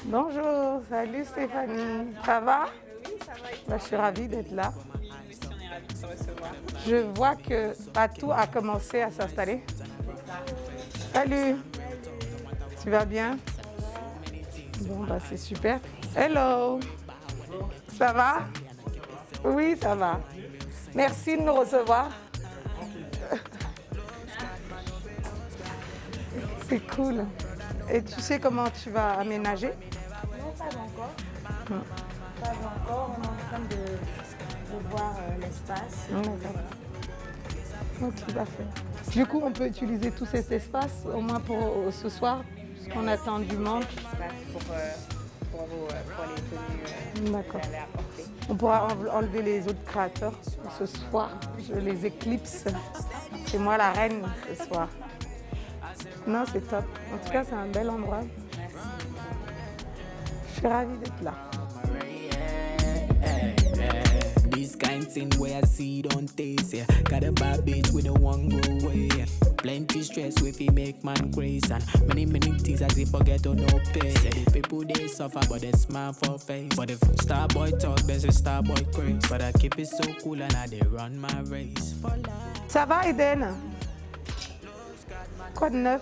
Bonjour, salut Stéphanie. Ça va? Oui, ça va et toi? Bah, je suis ravie d'être là. Moi aussi, on est ravis de te recevoir. Je vois que Patou a commencé à s'installer. C'est ça. Salut, tu vas bien? Bon, bah, c'est super. Hello, ça va? Oui, ça va. Merci de nous recevoir. C'est cool. Et tu sais comment tu vas aménager? Non, pas encore. Pas encore. On est en train de voir l'espace. D'accord. Ok, parfait. Du coup, on peut utiliser tous ces espaces, au moins pour ce soir, puisqu'on attend du monde. L'espace pour les tenues D'accord. que vous allez apporter. On pourra enlever les autres créateurs ce soir. Je les éclipse. C'est moi la reine ce soir. Non, c'est top. En tout cas, c'est un bel endroit. Merci. Je suis ravie d'être là. This kind thing where I see don't taste, yeah. Got a bad bitch with a one go away, yeah. Plenty stress with it make man crazy, and many things as if forget to no pay. Say the people they suffer but they smile for face. But if star boy talk, there's a star boy craze. But I keep it so cool and I they run my race for life. Ça va, Eden? Quoi de neuf?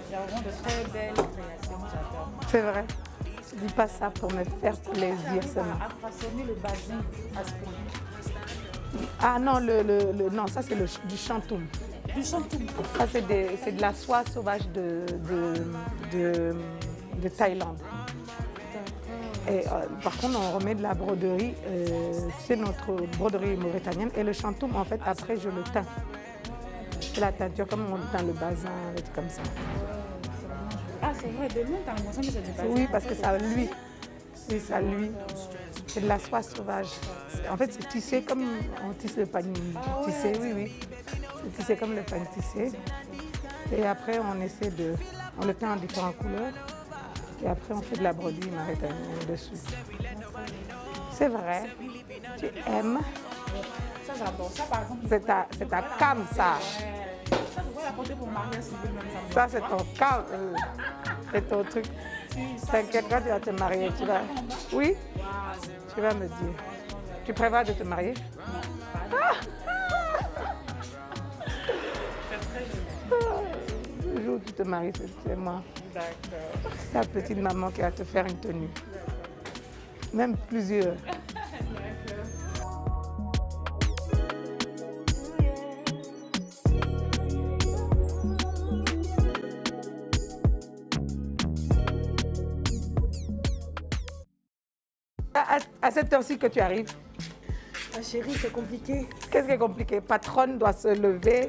Il y a vraiment de très belles créations, j'adore. C'est vrai. Je dis pas ça pour me faire plaisir seulement. À façonner le bazin à ce point. Ah non, non, ça c'est du chantoum. Du chantoum. Ça c'est de la soie sauvage de Thaïlande. Et, par contre, on remet de la broderie, c'est notre broderie mauritanienne. Et le chantoum, en fait, après, je le teins. C'est la teinture, comme on teint le bazin, et tout comme ça. Ah, c'est vrai, de loin, t'as l'impression que c'est du bazin. Oui, parce que ça luit. Oui, ça luit. C'est de la soie sauvage. En fait, c'est tissé comme on tisse le pagne tissé, oui, oui. C'est tissé comme le pagne tissé. Et après, on le teint en différentes couleurs. Et après, on fait de la broderie mauritanienne dessus. C'est vrai. Tu aimes. Ça, j'adore. Ça, par exemple, C'est ta cam, ça. ça, je pourrais l'apporter pour mariage civil, même ça. Ça, c'est ton cam. C'est ton truc. T'inquiète pas, tu vas te marier. Tu vas... Oui? Tu vas me dire. Tu prévois de te marier? Le jour où tu te maries, c'est moi. D'accord. Ta petite maman qui va te faire une tenue. Même plusieurs. À cette heure-ci que tu arrives, Ma chérie, c'est compliqué. qu'est-ce qui est compliqué? Patronne doit se lever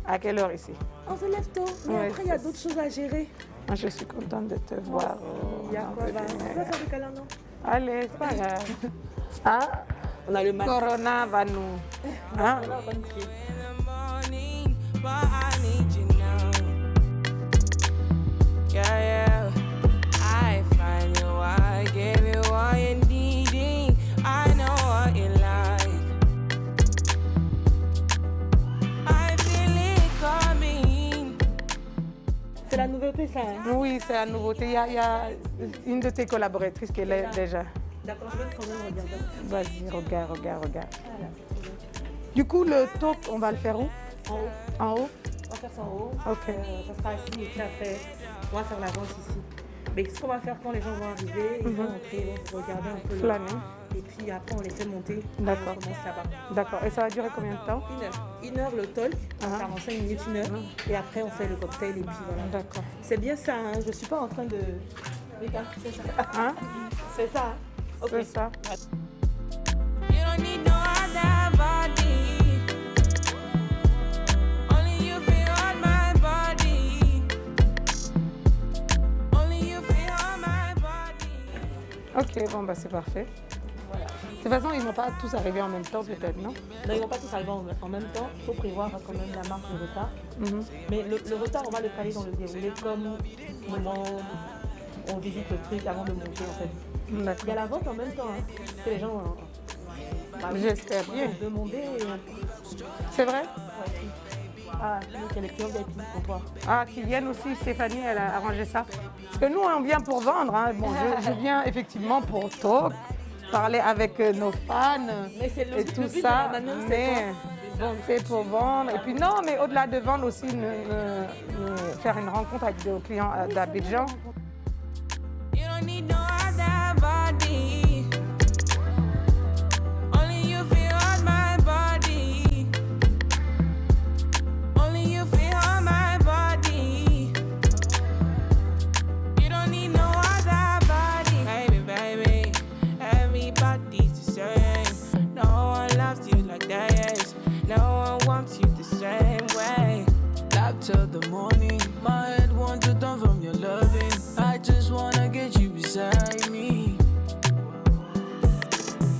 à quelle heure ici? On se lève tôt, mais Ouais, après, il y a c'est d'autres choses à gérer. Moi, je suis contente de te voir. Il y a quoi, on va faire le câlin, non? Allez, c'est pas grave. Hein? On a le mat. Corona va nous... Hein? In the morning, but I need you now. Yeah, yeah. I find you, I give you all you needing. I know what you like. I feel it coming. C'est la nouveauté, ça. Hein? Oui, c'est la nouveauté. Il y a une de tes collaboratrices qui est là déjà. D'accord, je vais quand même regarder. Vas-y, regarde. Du coup, le talk, on va le faire où? En haut. En haut? On va faire ça en haut. Ok. Ça sera ici et puis après, on va faire la vente ici. Mais ce qu'on va faire quand les gens vont arriver, ils vont entrer, ils vont regarder un peu Flâner. Et puis après, on les fait monter. D'accord. On commence là-bas. D'accord. Et ça va durer combien de temps? 1 heure. 1 heure le talk, Ah. 45 minutes, 1 heure. Et après, on fait le cocktail et puis voilà. D'accord. C'est bien ça, hein? Je ne suis pas en train de... Regarde, c'est ça. Hein? C'est ça. Hein? Ok. C'est ça. You don't need no other body. Only you feel on my body. Only you feel on my body. Ok, bon, bah c'est parfait. De toute façon, ils ne vont pas tous arriver en même temps, peut-être, non? Non, ils ne vont pas tous arriver en même temps. Il faut prévoir quand même la marque de retard. Mais le retard, on va le caler dans le déroulé comme au moment où on visite le truc avant de monter en fait. Il y a D'accord. la vente en même temps, hein, que les gens J'espère bien. ont demandé. C'est vrai? Ah, quel est le VIP pour toi? Ah, qui viennent aussi, Stéphanie, elle a arrangé ça. Parce que nous, on vient pour vendre. Hein. Bon, je viens effectivement pour talk, parler avec nos fans et tout ça. Mais c'est pour vendre. Et puis non, mais au-delà de vendre aussi, faire une rencontre avec des clients d'Abidjan. You don't need no other body. Only you feel on my body. Only you feel on my body. You don't need no other body. Baby, baby, everybody's the same. No one loves you like that, yes. No one wants you the same way. Love till the morning. My head wants to turn from your loving. I just wanna get you beside me.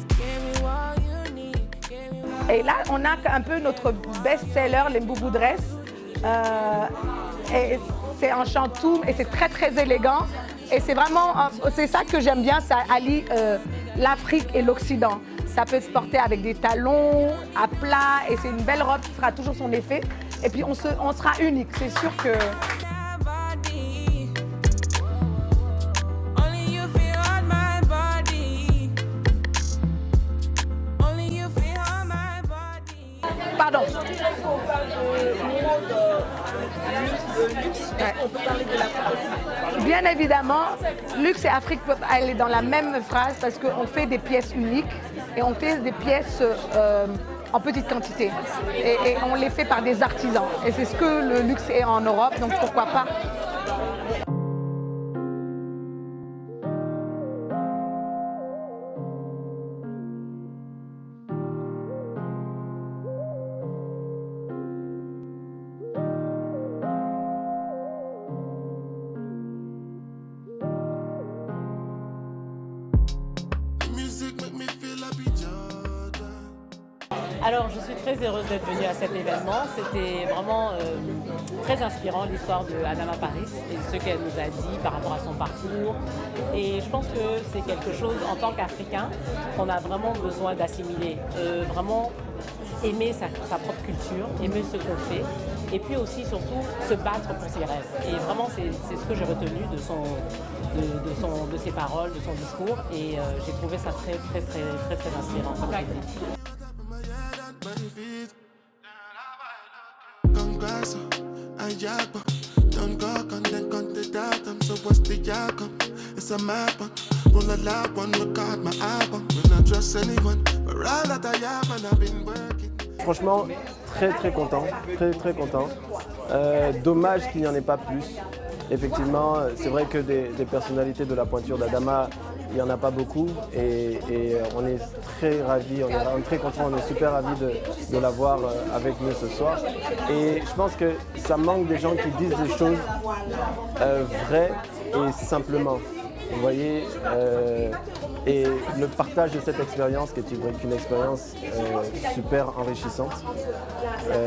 Give me what you need. Give me what... Et là, on a un peu notre best-seller, les Boubou Dress. Et c'est en chantoum et c'est très, très élégant. Et c'est vraiment, c'est ça que j'aime bien, ça allie l'Afrique et l'Occident. Ça peut se porter avec des talons, à plat, et c'est une belle robe qui fera toujours son effet. Et puis on sera unique, c'est sûr que... Pardon. On peut parler de l'Afrique aussi. Bien évidemment, luxe et Afrique peuvent aller dans la même phrase parce qu'on fait des pièces uniques et on fait des pièces en petite quantité. Et on les fait par des artisans. Et c'est ce que le luxe est en Europe, donc pourquoi pas. Alors, je suis très heureuse d'être venue à cet événement. C'était vraiment très inspirant, l'histoire de Adama Paris et ce qu'elle nous a dit par rapport à son parcours. Et je pense que c'est quelque chose, en tant qu'Africain, qu'on a vraiment besoin d'assimiler. Vraiment aimer sa propre culture, aimer ce qu'on fait. Et puis aussi, surtout, se battre pour ses rêves. Et vraiment, c'est ce que j'ai retenu de ses paroles, de son discours. Et j'ai trouvé ça très, très, très, très, très inspirant, comme j'ai dit. Franchement, très content, très content. Dommage qu'il n'y en ait pas plus. Effectivement, c'est vrai que des personnalités de la pointure d'Adama, il n'y en a pas beaucoup et on est très ravis, on est très contents, on est super ravis de l'avoir avec nous ce soir. Et je pense que ça manque des gens qui disent des choses vraies et simplement. Vous voyez, et le partage de cette expérience, qui est une expérience super enrichissante,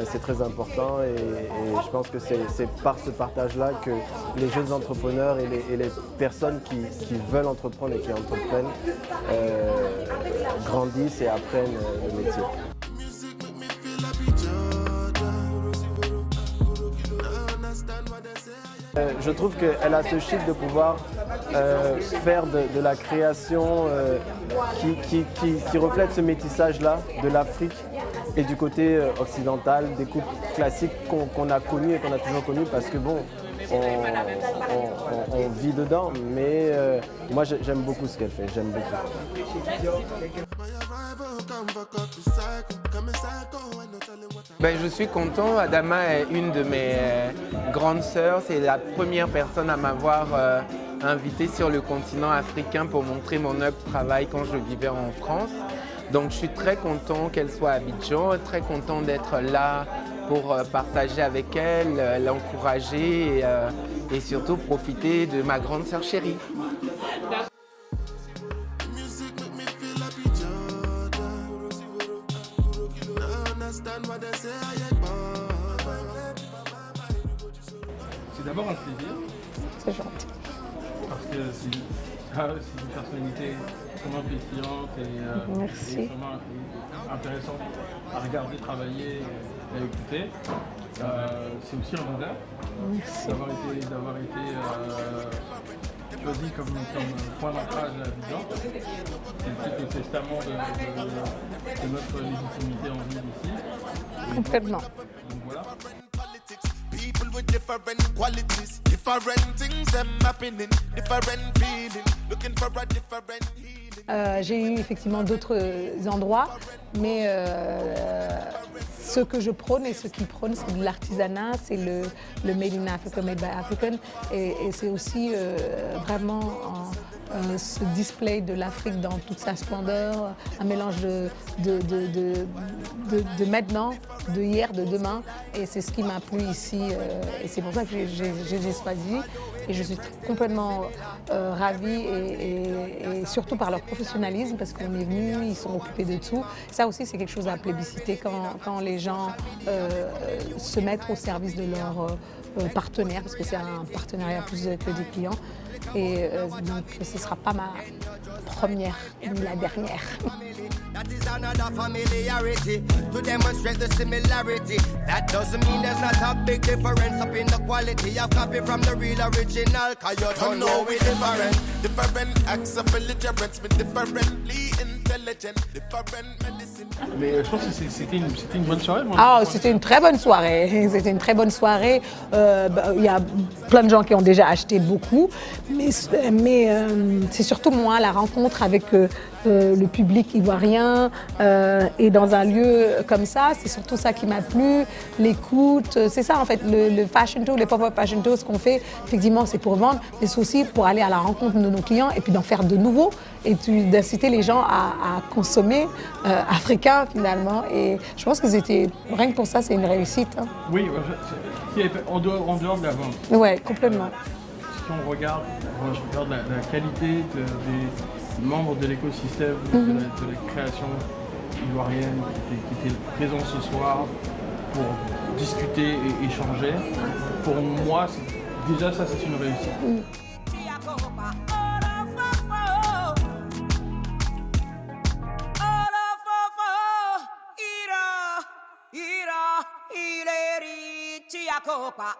c'est très important et je pense que c'est par ce partage-là que les jeunes entrepreneurs et les personnes qui veulent entreprendre et qui entreprennent grandissent et apprennent le métier. Je trouve qu'elle a ce chic de pouvoir faire de la création qui reflète ce métissage-là de l'Afrique et du côté occidental, des couples classiques qu'on a connus et qu'on a toujours connus parce que bon, on vit dedans, mais moi j'aime beaucoup ce qu'elle fait, j'aime beaucoup. Ben, je suis content. Adama est une de mes grandes sœurs. C'est la première personne à m'avoir invité sur le continent africain pour montrer mon œuvre de travail quand je vivais en France. Donc je suis très content qu'elle soit à Abidjan, très content d'être là pour partager avec elle, l'encourager et surtout profiter de ma grande sœur chérie. C'est d'abord un plaisir. C'est gentil. Parce que c'est une personnalité vraiment pétillante et vraiment intéressante à regarder, travailler et à écouter. C'est aussi un honneur d'avoir été choisi comme point d'ancrage à Abidjan. C'est peut-être le testament de notre légitimité en ville ici. Complètement. Donc voilà. People with different qualities, different things them happening, different feeling, looking for a different healing. J'ai eu effectivement d'autres endroits, mais ce que je prône et ce qu'ils prônent, c'est de l'artisanat, c'est le Made in Africa, Made by African, et c'est aussi vraiment ce display de l'Afrique dans toute sa splendeur, un mélange de maintenant, de hier, de demain, et c'est ce qui m'a plu ici, et c'est pour ça que j'ai choisi, et je suis complètement ravie, et surtout par leur professionnalisme, parce qu'on est venus, ils sont occupés de tout. Ça aussi, c'est quelque chose à plébisciter quand les gens se mettent au service de leurs partenaires, parce que c'est un partenariat plus que des clients. Et donc, ce ne sera pas ma première ni la dernière. That is another familiarity to demonstrate the similarity. That doesn't mean there's not a big difference up in the quality of copy from the real original. Cause you don't know we different. Different acts of belligerence, but differently intelligent. Different medicine. Mais je pense que c'était une bonne soirée. Moi, Ah, c'était une très bonne soirée. C'était une très bonne soirée. Il y a plein de gens qui ont déjà acheté beaucoup, mais c'est surtout moi, la rencontre avec le public ivoirien et dans un lieu comme ça, c'est surtout ça qui m'a plu. L'écoute, c'est ça en fait, le fashion tour, les pop-up fashion tours, ce qu'on fait, effectivement, c'est pour vendre, mais c'est aussi pour aller à la rencontre de nos clients et puis d'en faire de nouveaux et d'inciter les gens à consommer africain finalement. Et je pense que rien que pour ça, c'est une réussite. Hein. Oui, en dehors de la vente. Ouais, complètement. Si on regarde, je regarde la qualité des membres de l'écosystème, de la création ivoirienne qui étaient présents ce soir pour discuter et échanger. Pour moi, déjà ça, c'est une réussite. Copa.